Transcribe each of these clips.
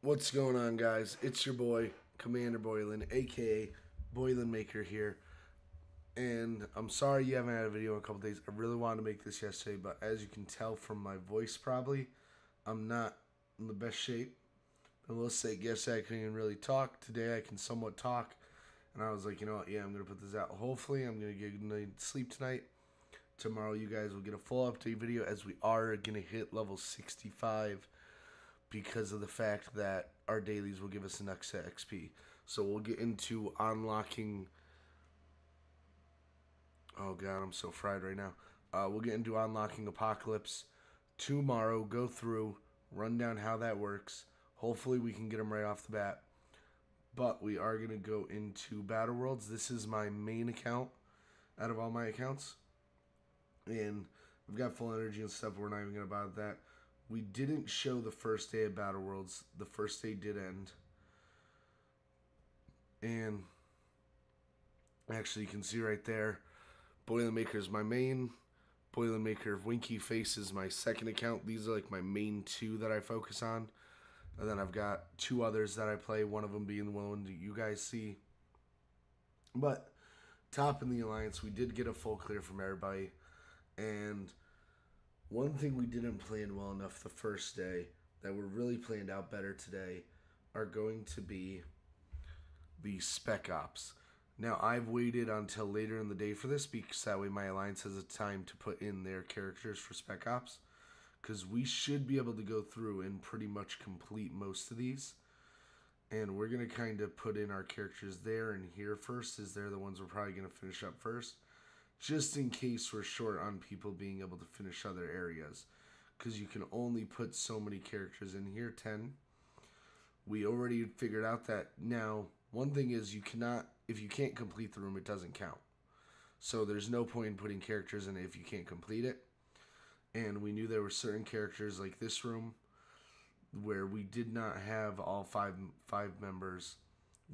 What's going on, guys? It's your boy, Commander Boylan, aka Boylan Maker here. And I'm sorry you haven't had a video in a couple days. I really wanted to make this yesterday, but as you can tell from my voice, probably, I'm not in the best shape. And let's say, yesterday I couldn't even really talk. Today I can somewhat talk. And I was like, you know what? Yeah, I'm going to put this out. Hopefully, I'm going to get a good night's sleep tonight. Tomorrow, you guys will get a full update video as we are going to hit level 65 because of the fact that our dailies will give us an extra XP. So we'll get into unlocking. Oh god, I'm so fried right now. We'll get into unlocking Apocalypse tomorrow. Go through, run down how that works. Hopefully we can get them right off the bat. But we are going to go into Battleworlds. This is my main account out of all my accounts. And I've got full energy and stuff. We're not even going to bother that. We didn't show the first day of Battleworlds. The first day did end. And actually, you can see right there, Boilermaker is my main. Boilermaker of Winky Face is my second account. These are like my main two that I focus on. And then I've got two others that I play, one of them being the one that you guys see. But top in the Alliance, we did get a full clear from everybody. And one thing we didn't plan well enough the first day that we're really planned out better today are going to be the Spec Ops. Now, I've waited until later in the day for this because that way my Alliance has a time to put in their characters for Spec Ops. Because we should be able to go through and pretty much complete most of these. And we're going to kind of put in our characters there and here first, as they're the ones we're probably going to finish up first. Just in case we're short on people being able to finish other areas. Because you can only put so many characters in here, 10. We already figured out that now, one thing is you cannot, if you can't complete the room, it doesn't count. So there's no point in putting characters in it if you can't complete it. And we knew there were certain characters like this room where we did not have all five members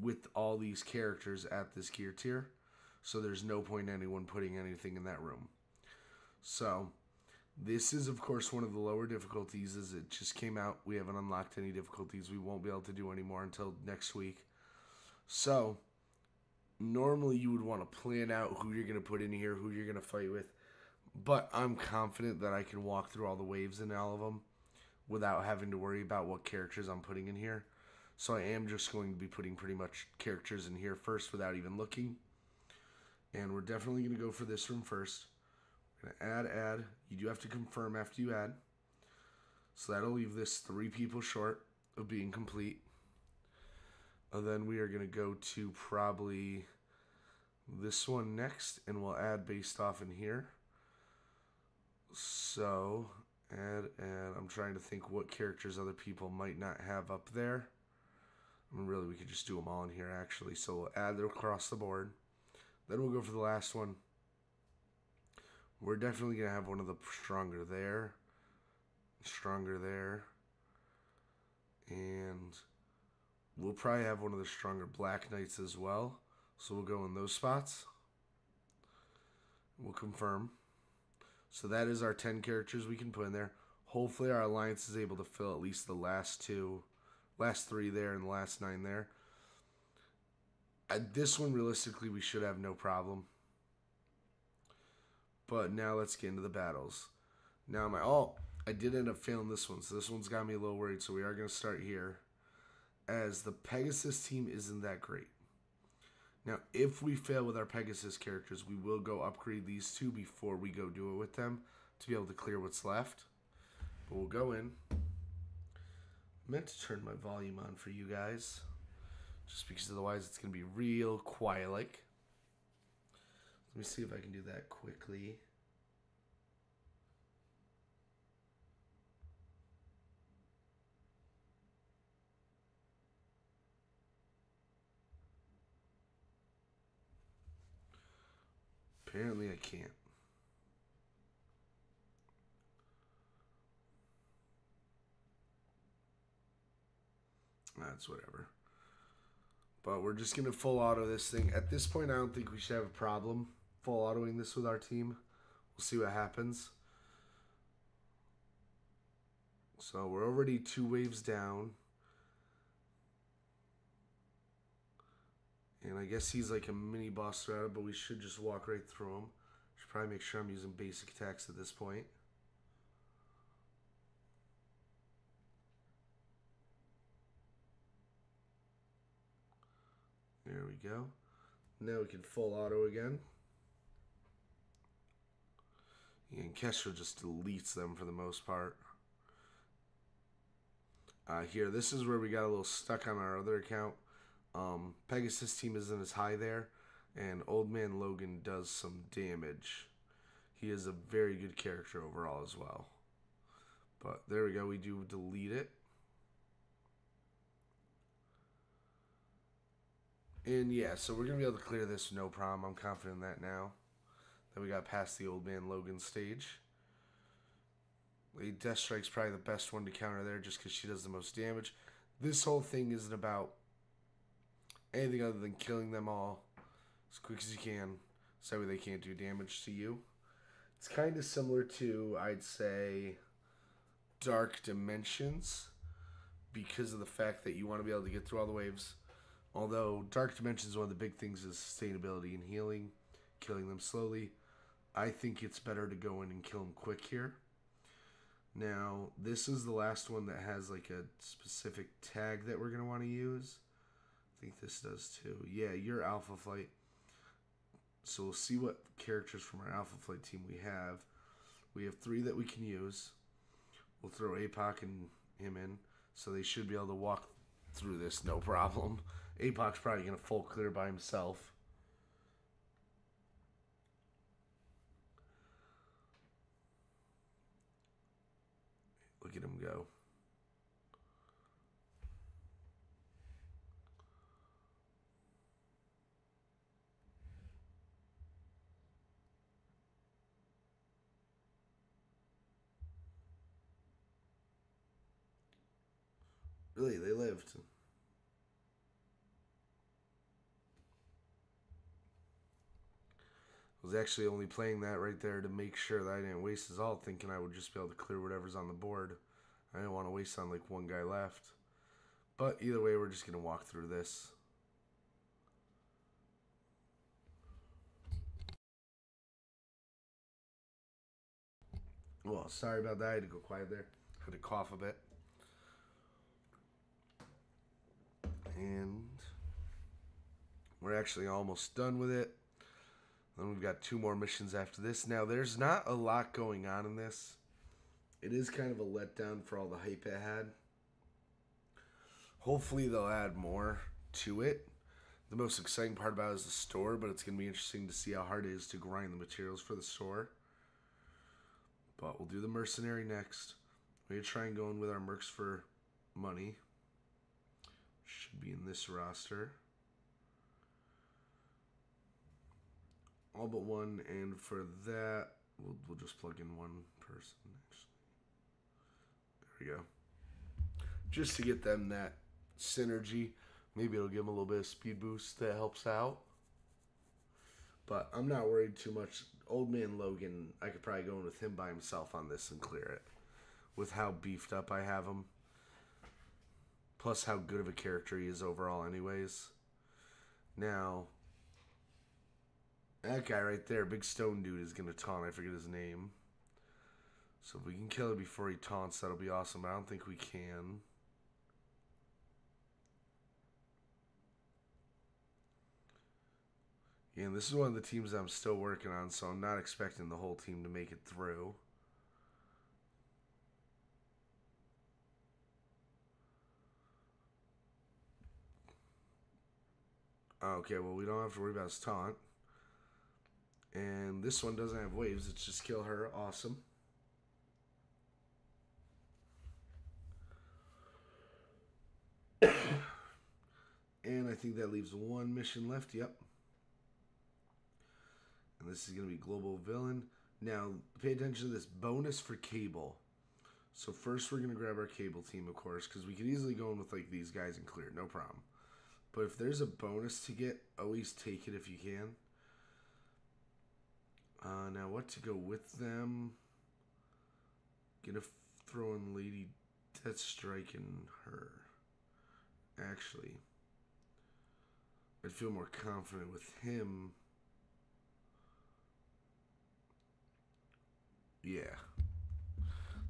with all these characters at this gear tier. So there's no point in anyone putting anything in that room. So this is, of course, one of the lower difficulties as it just came out. We haven't unlocked any difficulties. We won't be able to do anymore until next week. So normally you would want to plan out who you're going to put in here, who you're going to fight with. But I'm confident that I can walk through all the waves in all of them without having to worry about what characters I'm putting in here. So I am just going to be putting pretty much characters in here first without even looking. And we're definitely going to go for this room first. We're going to add. You do have to confirm after you add. So that'll leave this 3 people short of being complete. And then we are going to go to probably this one next. And we'll add based off in here. So, add. I'm trying to think what characters other people might not have up there. I mean, really, we could just do them all in here, actually. So we'll add them across the board. Then we'll go for the last one. We're definitely going to have one of the stronger there. Stronger there. And we'll probably have one of the stronger Black Knights as well. So we'll go in those spots. We'll confirm. So that is our 10 characters we can put in there. Hopefully our Alliance is able to fill at least the last 3 there and the last 9 there. This one, realistically, we should have no problem. But now let's get into the battles. Now I did end up failing this one, so this one's got me a little worried. So we are going to start here, as the Pegasus team isn't that great. Now, if we fail with our Pegasus characters, we will go upgrade these 2 before we go do it with them to be able to clear what's left. But we'll go in. I meant to turn my volume on for you guys, just because otherwise it's going to be real quiet-like. Let me see if I can do that quickly. Apparently I can't. That's whatever. But we're just going to full auto this thing. At this point, I don't think we should have a problem full autoing this with our team. We'll see what happens. So we're already 2 waves down. And I guess he's like a mini boss threat, but we should just walk right through him. Should probably make sure I'm using basic attacks at this point. There we go. Now we can full auto again. And Kestra just deletes them for the most part. Here, this is where we got a little stuck on our other account. Pegasus team isn't as high there, and Old Man Logan does some damage. He is a very good character overall as well. But there we go, we do delete it. And yeah, so we're going to be able to clear this no problem. I'm confident in that now. That we got past the Old Man Logan stage. Lady Deathstrike's probably the best one to counter there just because she does the most damage. This whole thing isn't about anything other than killing them all as quick as you can so that way they can't do damage to you. It's kind of similar to, I'd say, Dark Dimensions because of the fact that you want to be able to get through all the waves. Although Dark Dimensions, one of the big things is sustainability and healing, killing them slowly. I think it's better to go in and kill them quick here. Now, this is the last one that has like a specific tag that we're going to want to use. I think this does too. Yeah, you're Alpha Flight. So we'll see what characters from our Alpha Flight team we have. We have 3 that we can use. We'll throw APOC and him in. So they should be able to walk through this no problem. APOC's probably going to full clear by himself. Look at him go. Really, they lived. I was actually only playing that right there to make sure that I didn't waste his ult, thinking I would just be able to clear whatever's on the board. I didn't want to waste on like one guy left. But either way, we're just going to walk through this. Well, sorry about that. I had to go quiet there. Had to cough a bit. And we're actually almost done with it. Then we've got 2 more missions after this. Now, there's not a lot going on in this. It is kind of a letdown for all the hype it had. Hopefully, they'll add more to it. The most exciting part about it is the store, but it's going to be interesting to see how hard it is to grind the materials for the store. But we'll do the mercenary next. We're going to try and go in with our mercs for money. Should be in this roster. All but one, and for that, we'll just plug in one person, actually. There we go. Just to get them that synergy. Maybe it'll give them a little bit of speed boost that helps out. But I'm not worried too much. Old Man Logan, I could probably go in with him by himself on this and clear it. With how beefed up I have him. Plus how good of a character he is overall anyways. Now, that guy right there, big stone dude, is going to taunt. I forget his name. So if we can kill it before he taunts, that'll be awesome. But I don't think we can. Yeah, and this is one of the teams that I'm still working on, so I'm not expecting the whole team to make it through. Okay, well, we don't have to worry about his taunt. And this one doesn't have waves. It's just kill her. Awesome. And I think that leaves 1 mission left. Yep. And this is going to be Global Villain. Now, pay attention to this bonus for Cable. So first we're going to grab our Cable team, of course, because we could easily go in with like these guys and clear. No problem. But if there's a bonus to get, always take it if you can. Now, what to go with them? Gonna throw in Lady Deathstrike and her. Actually, I'd feel more confident with him. Yeah.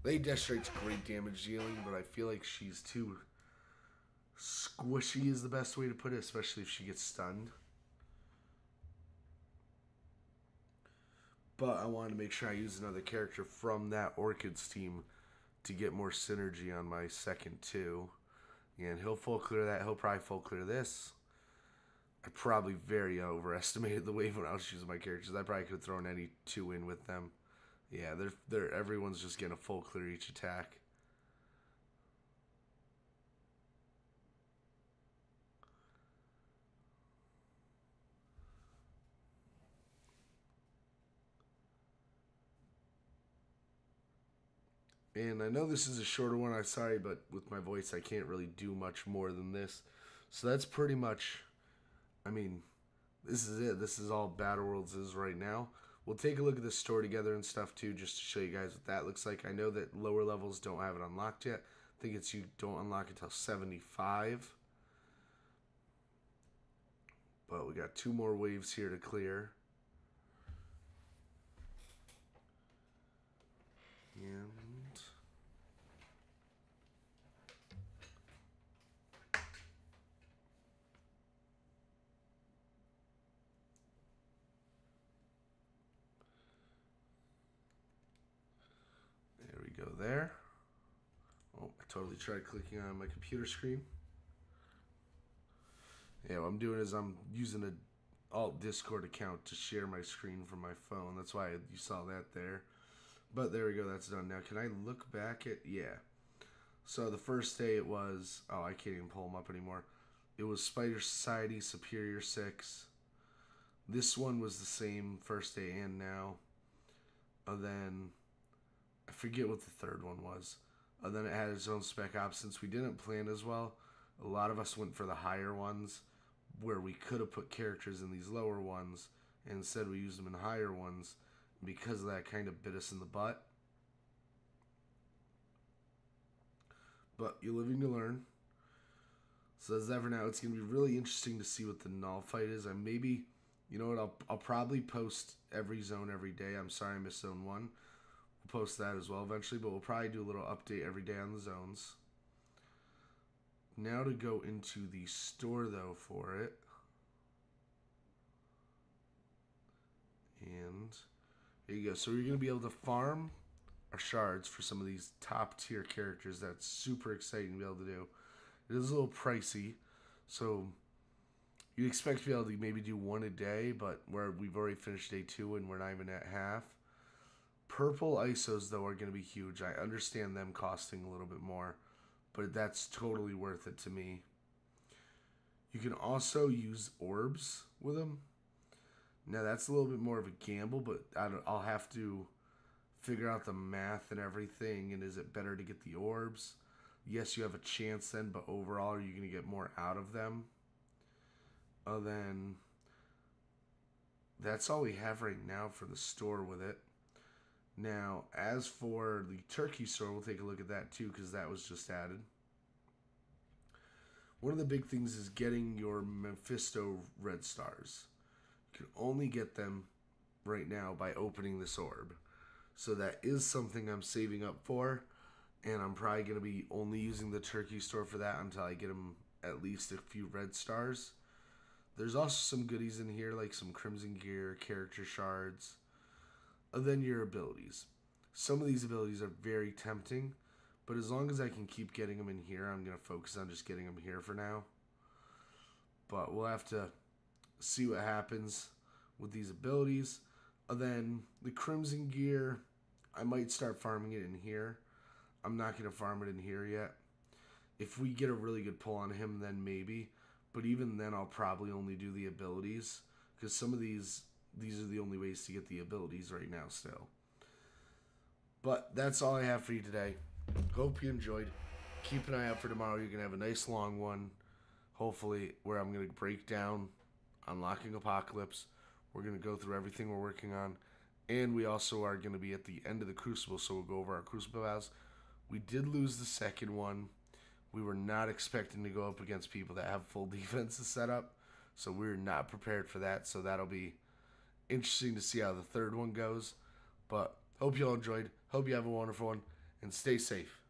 Lady Deathstrike's great damage dealing, but I feel like she's too squishy is the best way to put it, especially if she gets stunned. But I wanted to make sure I use another character from that Orchids team to get more synergy on my second two. And he'll full clear that. He'll probably full clear this. I probably very overestimated the wave when I was choosing my characters. I probably could have thrown any two in with them. Yeah, they're everyone's just getting a full clear each attack. And I know this is a shorter one, I'm sorry, but with my voice I can't really do much more than this. So that's pretty much, I mean, this is it. This is all Battleworlds is right now. We'll take a look at the store together and stuff too, just to show you guys what that looks like. I know that lower levels don't have it unlocked yet. I think it's you don't unlock it until 75. But we got 2 more waves here to clear. And there we go there. Oh, I totally tried clicking on my computer screen. Yeah, what I'm doing is I'm using an alt Discord account to share my screen from my phone. That's why you saw that there. But there we go, that's done. Now, can I look back at, yeah. So the first day it was, oh, I can't even pull them up anymore. It was Spider Society, Superior 6. This one was the same first day and now. And then, I forget what the third one was. And then it had its own spec op. Since we didn't plan as well, a lot of us went for the higher ones, where we could have put characters in these lower ones, and instead we used them in higher ones. Because of that, kind of bit us in the butt. But you're living to learn. So as ever now, it's going to be really interesting to see what the null fight is. And maybe, you know what, I'll probably post every zone every day. I'm sorry I missed zone 1. We'll post that as well eventually, but we'll probably do a little update every day on the zones. Now to go into the store, though, for it. And here you go. So you're going to be able to farm our shards for some of these top tier characters. That's super exciting to be able to do. It is a little pricey, so you'd expect to be able to maybe do 1 a day, but we've already finished day 2 and we're not even at half. Purple ISOs, though, are going to be huge. I understand them costing a little bit more, but that's totally worth it to me. You can also use orbs with them. Now, that's a little bit more of a gamble, but I'll have to figure out the math and everything, and is it better to get the orbs? Yes, you have a chance then, but overall, are you going to get more out of them? Then, that's all we have right now for the store with it. Now, as for the turkey store, we'll take a look at that too, because that was just added. One of the big things is getting your Mephisto red stars. You can only get them right now by opening this orb. So that is something I'm saving up for, and I'm probably going to be only using the turkey store for that until I get them at least a few red stars. There's also some goodies in here, like some crimson gear, character shards, and then your abilities. Some of these abilities are very tempting, but as long as I can keep getting them in here, I'm going to focus on just getting them here for now. But we'll have to see what happens with these abilities. And then the crimson gear, I might start farming it in here. I'm not going to farm it in here yet. If we get a really good pull on him, then maybe. But even then, I'll probably only do the abilities, because some of these are the only ways to get the abilities right now still. But that's all I have for you today. Hope you enjoyed. Keep an eye out for tomorrow. You're going to have a nice long one, hopefully, where I'm going to break down Unlocking Apocalypse. We're going to go through everything we're working on. And we also are going to be at the end of the Crucible, so we'll go over our Crucible vows. We did lose the second one. We were not expecting to go up against people that have full defenses set up. So we're not prepared for that. So that'll be interesting to see how the third one goes. But hope you all enjoyed. Hope you have a wonderful one. And stay safe.